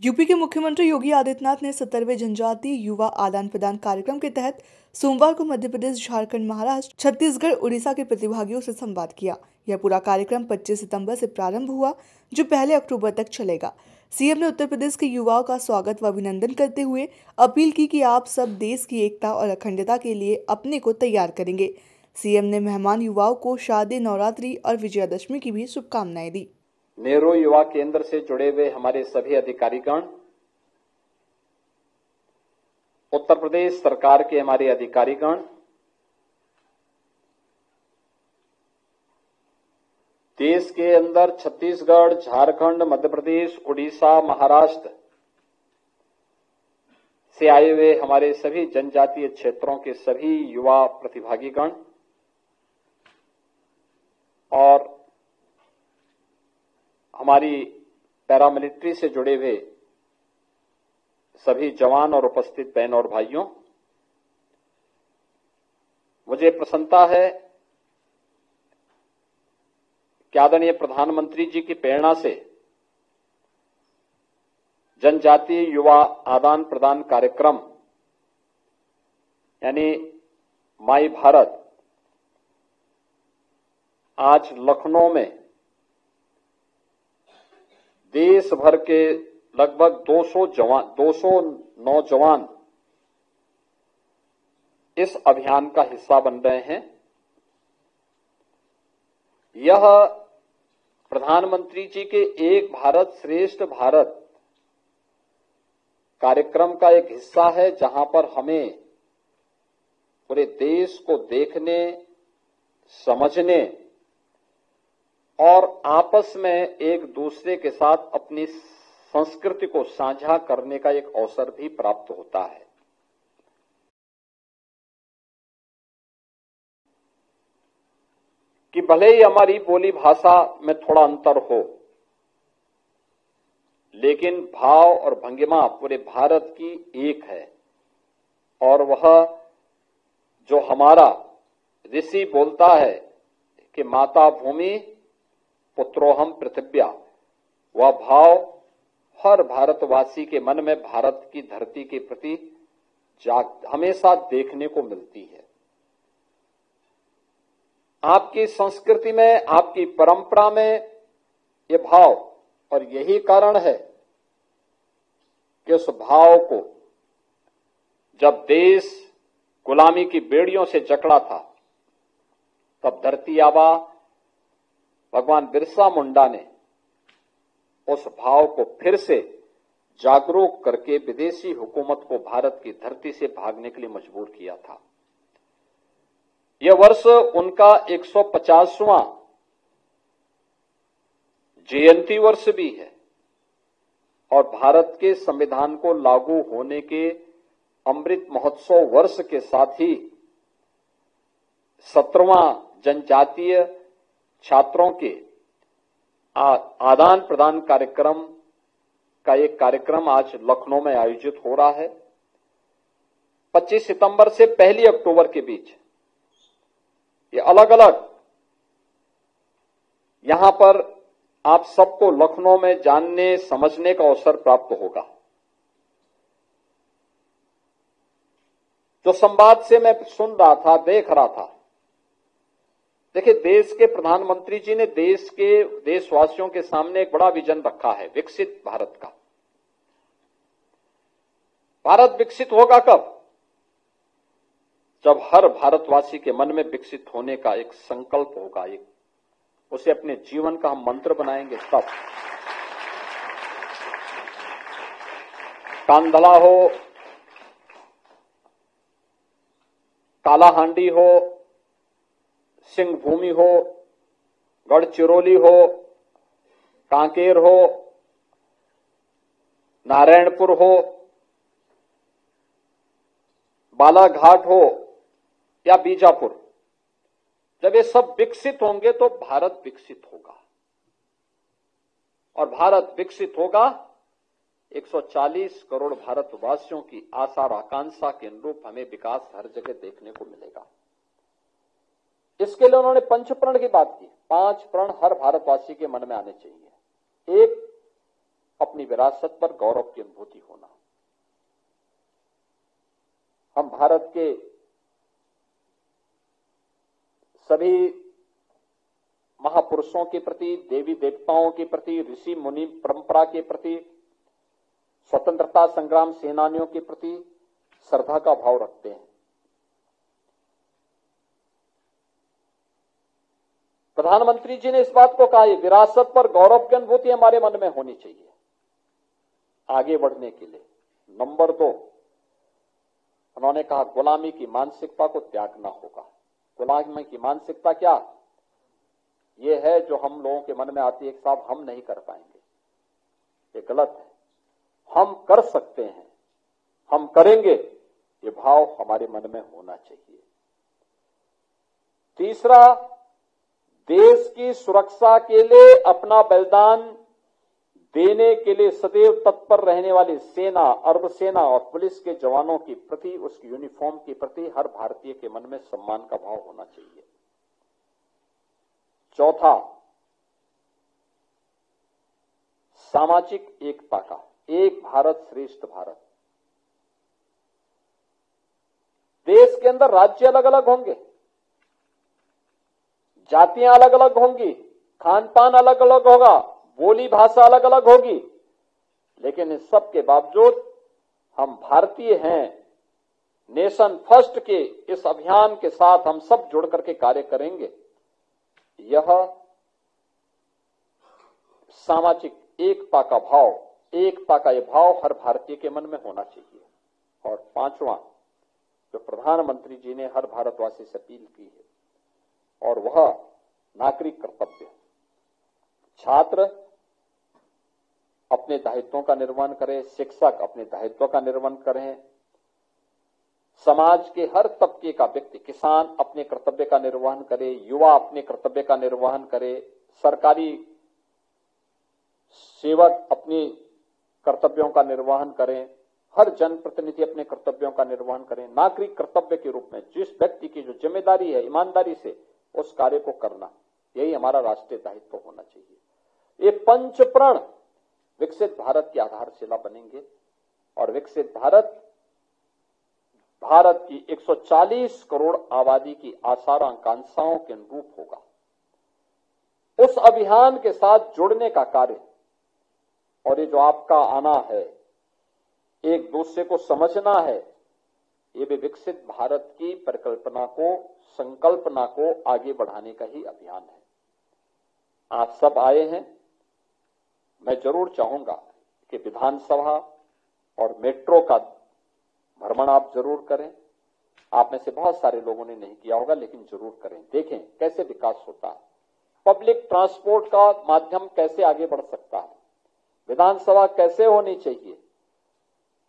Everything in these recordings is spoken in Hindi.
यूपी के मुख्यमंत्री योगी आदित्यनाथ ने 70वें जनजातीय युवा आदान प्रदान कार्यक्रम के तहत सोमवार को मध्य प्रदेश, झारखंड, महाराष्ट्र, छत्तीसगढ़, उड़ीसा के प्रतिभागियों से संवाद किया। यह पूरा कार्यक्रम 25 सितंबर से प्रारंभ हुआ, जो पहले अक्टूबर तक चलेगा। सीएम ने उत्तर प्रदेश के युवाओं का स्वागत व अभिनंदन करते हुए अपील की कि आप सब देश की एकता और अखंडता के लिए अपने को तैयार करेंगे। सीएम ने मेहमान युवाओं को शादी, नवरात्रि और विजयादशमी की भी शुभकामनाएं दी। नेहरू युवा केंद्र से जुड़े हुए हमारे सभी अधिकारीगण, उत्तर प्रदेश सरकार के हमारे अधिकारीगण, देश के अंदर छत्तीसगढ़, झारखंड, मध्य प्रदेश, उड़ीसा, महाराष्ट्र से आए हुए हमारे सभी जनजातीय क्षेत्रों के सभी युवा प्रतिभागीगण और हमारी पैरामिलिट्री से जुड़े हुए सभी जवान और उपस्थित बहन और भाइयों, मुझे प्रसन्नता है कि आदरणीय प्रधानमंत्री जी की प्रेरणा से जनजातीय युवा आदान प्रदान कार्यक्रम यानी माई भारत आज लखनऊ में देश भर के लगभग 200 नौजवान इस अभियान का हिस्सा बन रहे हैं। यह प्रधानमंत्री जी के एक भारत श्रेष्ठ भारत कार्यक्रम का एक हिस्सा है, जहां पर हमें पूरे देश को देखने, समझने और आपस में एक दूसरे के साथ अपनी संस्कृति को साझा करने का एक अवसर भी प्राप्त होता है। कि भले ही हमारी बोली भाषा में थोड़ा अंतर हो, लेकिन भाव और भंगिमा पूरे भारत की एक है। और वह जो हमारा ऋषि बोलता है कि माता भूमि पुत्रोहम पृथिव्या, वह भाव हर भारतवासी के मन में भारत की धरती के प्रति हमेशा देखने को मिलती है। आपकी संस्कृति में, आपकी परंपरा में ये भाव, और यही कारण है कि उस भाव को जब देश गुलामी की बेड़ियों से जकड़ा था, तब धरती आबा भगवान बिरसा मुंडा ने उस भाव को फिर से जागरूक करके विदेशी हुकूमत को भारत की धरती से भागने के लिए मजबूर किया था। यह वर्ष उनका 150वां जयंती वर्ष भी है और भारत के संविधान को लागू होने के अमृत महोत्सव वर्ष के साथ ही 17वां जनजातीय छात्रों के आदान प्रदान कार्यक्रम का एक कार्यक्रम आज लखनऊ में आयोजित हो रहा है। 25 सितंबर से 1 अक्टूबर के बीच ये अलग अलग यहां पर आप सबको लखनऊ में जानने समझने का अवसर प्राप्त होगा। जो संवाद से मैं सुन रहा था, देख रहा था, देखिए, देश के प्रधानमंत्री जी ने देशवासियों के सामने एक बड़ा विजन रखा है, विकसित भारत का। भारत विकसित होगा कब? जब हर भारतवासी के मन में विकसित होने का एक संकल्प होगा, उसे अपने जीवन का हम मंत्र बनाएंगे तब। कांधला हो, कालाहांडी हो, सिंह भूमि हो, गढ़चिरौली हो, कांकेर हो, नारायणपुर हो, बालाघाट हो या बीजापुर, जब ये सब विकसित होंगे तो भारत विकसित होगा। और भारत विकसित होगा 140 करोड़ भारतवासियों की आशा और आकांक्षा के अनुरूप हमें विकास हर जगह देखने को मिलेगा। इसके लिए उन्होंने पंचप्रण की बात की। 5 प्रण हर भारतवासी के मन में आने चाहिए। एक, अपनी विरासत पर गौरव की अनुभूति होना। हम भारत के सभी महापुरुषों के प्रति, देवी देवताओं के प्रति, ऋषि मुनि परंपरा के प्रति, स्वतंत्रता संग्राम सेनानियों के प्रति श्रद्धा का भाव रखते हैं। प्रधानमंत्री जी ने इस बात को कहा, विरासत पर गौरव की अनुभूति हमारे मन में होनी चाहिए आगे बढ़ने के लिए। नंबर 2, उन्होंने कहा गुलामी की मानसिकता को त्यागना होगा। गुलामी की मानसिकता क्या? ये है जो हम लोगों के मन में आती है कि साहब हम नहीं कर पाएंगे, ये गलत है। हम कर सकते हैं, हम करेंगे, ये भाव हमारे मन में होना चाहिए। तीसरा, देश की सुरक्षा के लिए अपना बलिदान देने के लिए सदैव तत्पर रहने वाली सेना, अर्धसेना और पुलिस के जवानों के प्रति, उसकी यूनिफॉर्म के प्रति हर भारतीय के मन में सम्मान का भाव होना चाहिए। चौथा, सामाजिक एकता का, एक भारत श्रेष्ठ भारत। देश के अंदर राज्य अलग अलग होंगे, जातियां अलग अलग होंगी, खान पान अलग अलग होगा, बोली भाषा अलग अलग होगी, लेकिन इस सब के बावजूद हम भारतीय हैं। नेशन फर्स्ट के इस अभियान के साथ हम सब जुड़ करके कार्य करेंगे। यह सामाजिक एकता का भाव, एकता का यह भाव हर भारतीय के मन में होना चाहिए। और पांचवा, जो प्रधानमंत्री जी ने हर भारतवासी से अपील की है, और वह नागरिक कर्तव्य। छात्र अपने दायित्वों का निर्वहन करें, शिक्षक अपने दायित्वों का निर्वहन करें, समाज के हर तबके का व्यक्ति, किसान अपने कर्तव्य का निर्वहन करे, युवा अपने कर्तव्य का निर्वहन करे, सरकारी सेवक अपने कर्तव्यों का निर्वहन करें, हर जनप्रतिनिधि अपने कर्तव्यों का निर्वहन करें। नागरिक कर्तव्य के रूप में जिस व्यक्ति की जो जिम्मेदारी है, ईमानदारी से उस कार्य को करना, यही हमारा राष्ट्रीय दायित्व होना चाहिए। ये पंच प्रण विकसित भारत की आधारशिला बनेंगे और विकसित भारत भारत की 140 करोड़ आबादी की आशार आकांक्षाओं के अनुरूप होगा। उस अभियान के साथ जुड़ने का कार्य और ये जो आपका आना है, एक दूसरे को समझना है, ये भी विकसित भारत की परिकल्पना को, संकल्पना को आगे बढ़ाने का ही अभियान है। आप सब आए हैं, मैं जरूर चाहूंगा कि विधानसभा और मेट्रो का भ्रमण आप जरूर करें। आप में से बहुत सारे लोगों ने नहीं किया होगा, लेकिन जरूर करें, देखें कैसे विकास होता है, पब्लिक ट्रांसपोर्ट का माध्यम कैसे आगे बढ़ सकता है, विधानसभा कैसे होनी चाहिए।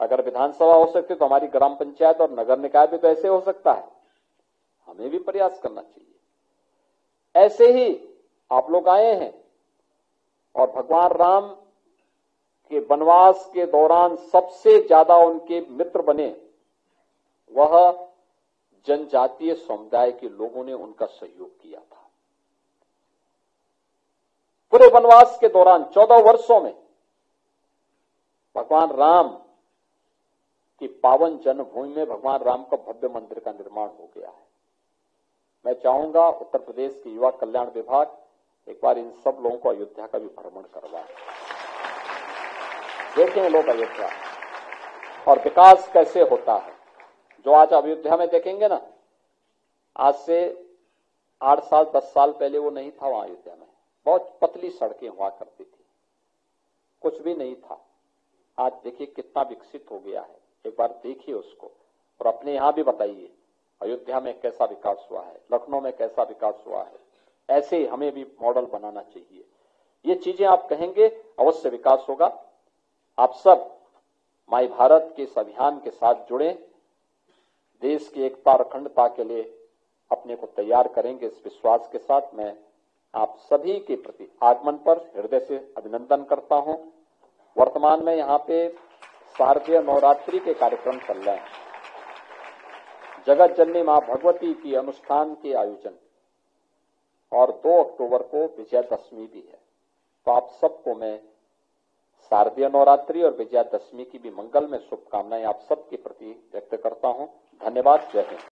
अगर विधानसभा हो सकती तो हमारी ग्राम पंचायत और नगर निकाय भी तो ऐसे हो सकता है, हमें भी प्रयास करना चाहिए। ऐसे ही आप लोग आए हैं और भगवान राम के वनवास के दौरान सबसे ज्यादा उनके मित्र बने वह जनजातीय समुदाय के लोगों ने उनका सहयोग किया था। पूरे वनवास के दौरान 14 वर्षों में भगवान राम की पावन जन्मभूमि में भगवान राम का भव्य मंदिर का निर्माण हो गया है। मैं चाहूंगा उत्तर प्रदेश के युवा कल्याण विभाग एक बार इन सब लोगों को अयोध्या का भी भ्रमण करवाए, देखें लोग अयोध्या और विकास कैसे होता है। जो आज अयोध्या में देखेंगे ना, आज से 8 साल 10 साल पहले वो नहीं था। वहां अयोध्या में बहुत पतली सड़कें हुआ करती थी, कुछ भी नहीं था। आज देखिए कितना विकसित हो गया है, एक बार देखिए उसको और अपने यहां भी बताइए अयोध्या में कैसा विकास हुआ है, लखनऊ में कैसा विकास हुआ है। ऐसे ही हमें भी मॉडल बनाना चाहिए। ये चीजें आप कहेंगे, अवश्य विकास होगा। आप सब माई भारत के इस अभियान के साथ जुड़े, देश की एकता और अखंडता के लिए अपने को तैयार करेंगे। इस विश्वास के साथ मैं आप सभी के प्रति आगमन पर हृदय से अभिनंदन करता हूं। वर्तमान में यहाँ पे शारदीय नवरात्रि के कार्यक्रम चल रहे हैं, जगत जननी मां भगवती की अनुष्ठान के आयोजन, और 2 अक्टूबर को विजयदशमी भी है। तो आप सबको मैं शारदीय नवरात्रि और विजयादशमी की भी मंगल में शुभकामनाएं आप सबके प्रति व्यक्त करता हूं। धन्यवाद। जय हिंद।